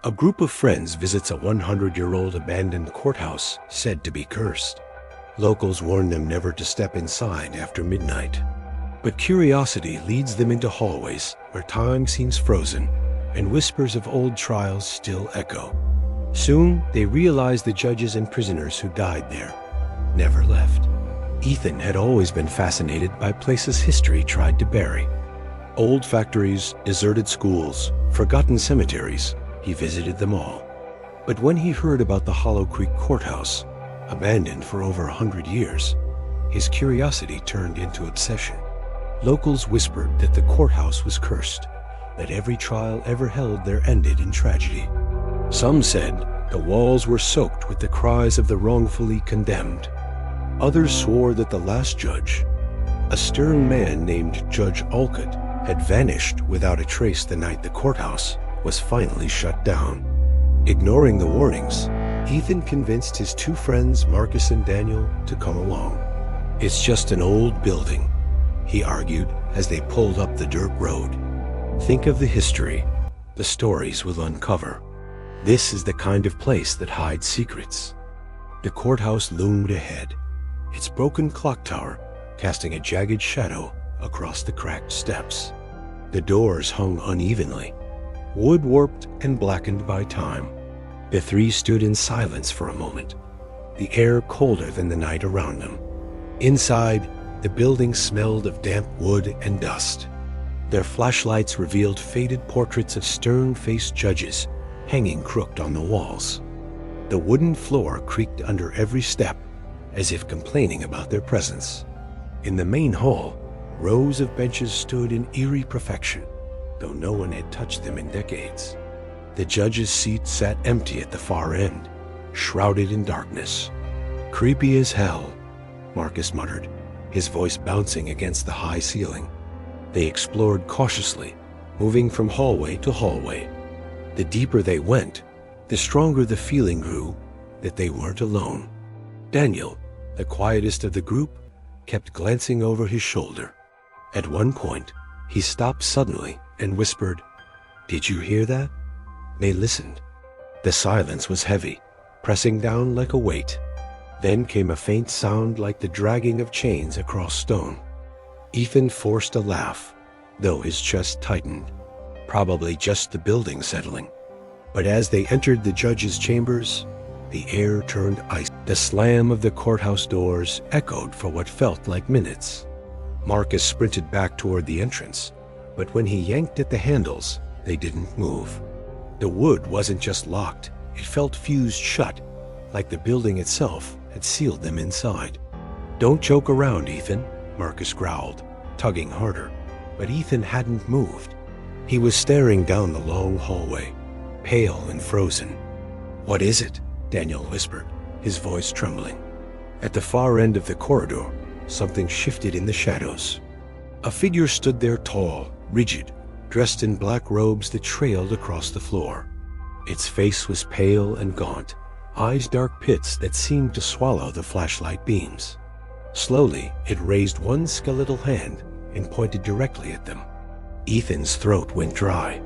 A group of friends visits a 100-year-old abandoned courthouse said to be cursed. Locals warn them never to step inside after midnight. But curiosity leads them into hallways where time seems frozen and whispers of old trials still echo. Soon, they realize the judges and prisoners who died there never left. Ethan had always been fascinated by places history tried to bury. Old factories, deserted schools, forgotten cemeteries. He visited them all. But when he heard about the Hollow Creek Courthouse, abandoned for over 100 years, his curiosity turned into obsession. Locals whispered that the courthouse was cursed, that every trial ever held there ended in tragedy. Some said the walls were soaked with the cries of the wrongfully condemned. Others swore that the last judge, a stern man named Judge Olcott, had vanished without a trace the night the courthouse was finally shut down. Ignoring the warnings, Ethan convinced his two friends, Marcus and Daniel, to come along. "It's just an old building," he argued as they pulled up the dirt road. "Think of the history, the stories we'll uncover. This is the kind of place that hides secrets." The courthouse loomed ahead, its broken clock tower casting a jagged shadow across the cracked steps. The doors hung unevenly, wood warped and blackened by time. The three stood in silence for a moment, the air colder than the night around them. Inside, the building smelled of damp wood and dust. Their flashlights revealed faded portraits of stern-faced judges hanging crooked on the walls. The wooden floor creaked under every step, as if complaining about their presence. In the main hall, rows of benches stood in eerie perfection, though no one had touched them in decades. The judge's seat sat empty at the far end, shrouded in darkness. "Creepy as hell," Marcus muttered, his voice bouncing against the high ceiling. They explored cautiously, moving from hallway to hallway. The deeper they went, the stronger the feeling grew that they weren't alone. Daniel, the quietest of the group, kept glancing over his shoulder. At one point, he stopped suddenly and whispered, "Did you hear that?" They listened. The silence was heavy, pressing down like a weight. Then came a faint sound like the dragging of chains across stone. Ethan forced a laugh, though his chest tightened. Probably just the building settling. But as they entered the judge's chambers, the air turned icy. The slam of the courthouse doors echoed for what felt like minutes. Marcus sprinted back toward the entrance, but when he yanked at the handles, they didn't move. The wood wasn't just locked, it felt fused shut, like the building itself had sealed them inside. "Don't joke around, Ethan," Marcus growled, tugging harder. But Ethan hadn't moved. He was staring down the long hallway, pale and frozen. "What is it?" Daniel whispered, his voice trembling. At the far end of the corridor, something shifted in the shadows. A figure stood there tall, rigid, dressed in black robes that trailed across the floor. Its face was pale and gaunt, eyes dark pits that seemed to swallow the flashlight beams. Slowly, it raised one skeletal hand and pointed directly at them. Ethan's throat went dry.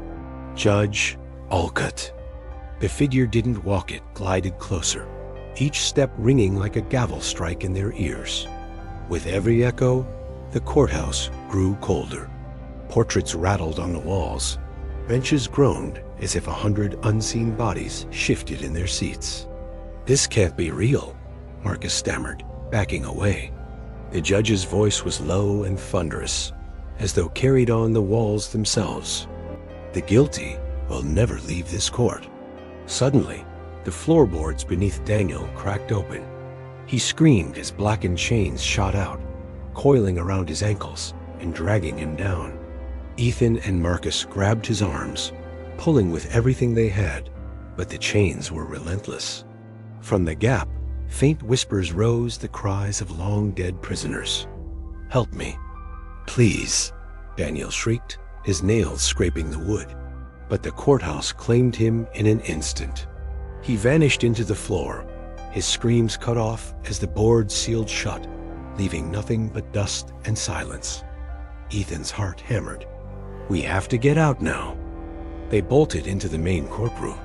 "Judge Olcott." The figure didn't walk it, glided closer, each step ringing like a gavel strike in their ears. With every echo, the courthouse grew colder. Portraits rattled on the walls. Benches groaned as if 100 unseen bodies shifted in their seats. "This can't be real," Marcus stammered, backing away. The judge's voice was low and thunderous, as though carried on the walls themselves. "The guilty will never leave this court." Suddenly, the floorboards beneath Daniel cracked open. He screamed as blackened chains shot out, coiling around his ankles and dragging him down. Ethan and Marcus grabbed his arms, pulling with everything they had, but the chains were relentless. From the gap, faint whispers rose, the cries of long-dead prisoners. "Help me, please," Daniel shrieked, his nails scraping the wood. But the courthouse claimed him in an instant. He vanished into the floor, his screams cut off as the boards sealed shut, leaving nothing but dust and silence. Ethan's heart hammered. "We have to get out now." They bolted into the main courtroom.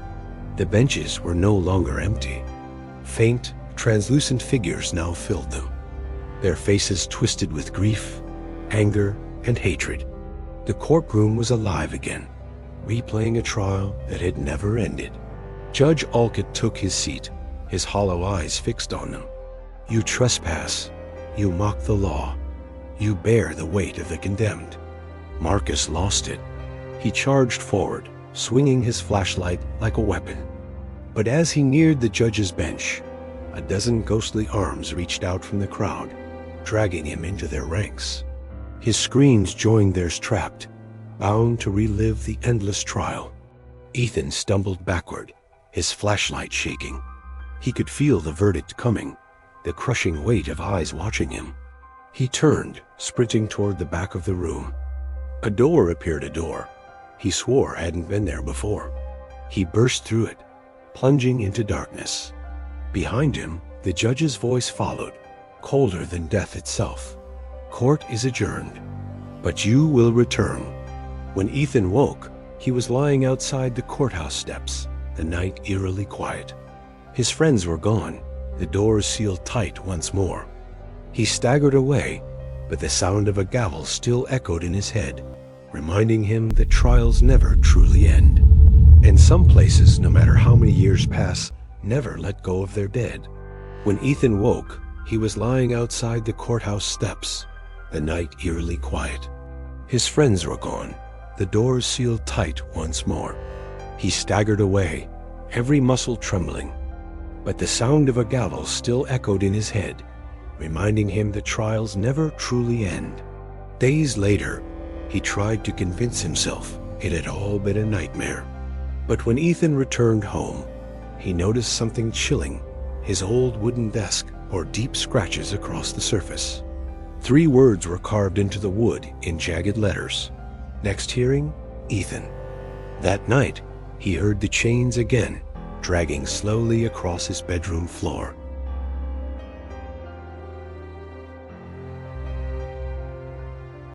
The benches were no longer empty. Faint, translucent figures now filled them, their faces twisted with grief, anger, and hatred. The courtroom was alive again, replaying a trial that had never ended. Judge Alcott took his seat, his hollow eyes fixed on them. You trespass, you mock the law, you bear the weight of the condemned. Marcus lost it. He charged forward, swinging his flashlight like a weapon. But as he neared the judge's bench, a dozen ghostly arms reached out from the crowd, dragging him into their ranks. His screams joined theirs trapped, bound to relive the endless trial. Ethan stumbled backward, his flashlight shaking. He could feel the verdict coming, the crushing weight of eyes watching him. He turned, sprinting toward the back of the room. A door appeared, a door he swore hadn't been there before. He burst through it, plunging into darkness. Behind him, the judge's voice followed, colder than death itself. Court is adjourned, but you will return. When Ethan woke, he was lying outside the courthouse steps, the night eerily quiet. His friends were gone, the doors sealed tight once more. He staggered away, but the sound of a gavel still echoed in his head, reminding him that trials never truly end. And some places, no matter how many years pass, never let go of their dead. When Ethan woke, he was lying outside the courthouse steps, the night eerily quiet. His friends were gone, the doors sealed tight once more. He staggered away, every muscle trembling, but the sound of a gavel still echoed in his head, reminding him that trials never truly end. Days later, he tried to convince himself it had all been a nightmare. But when Ethan returned home, he noticed something chilling. His old wooden desk bore deep scratches across the surface. 3 words were carved into the wood in jagged letters. Next hearing, Ethan. That night, he heard the chains again, dragging slowly across his bedroom floor.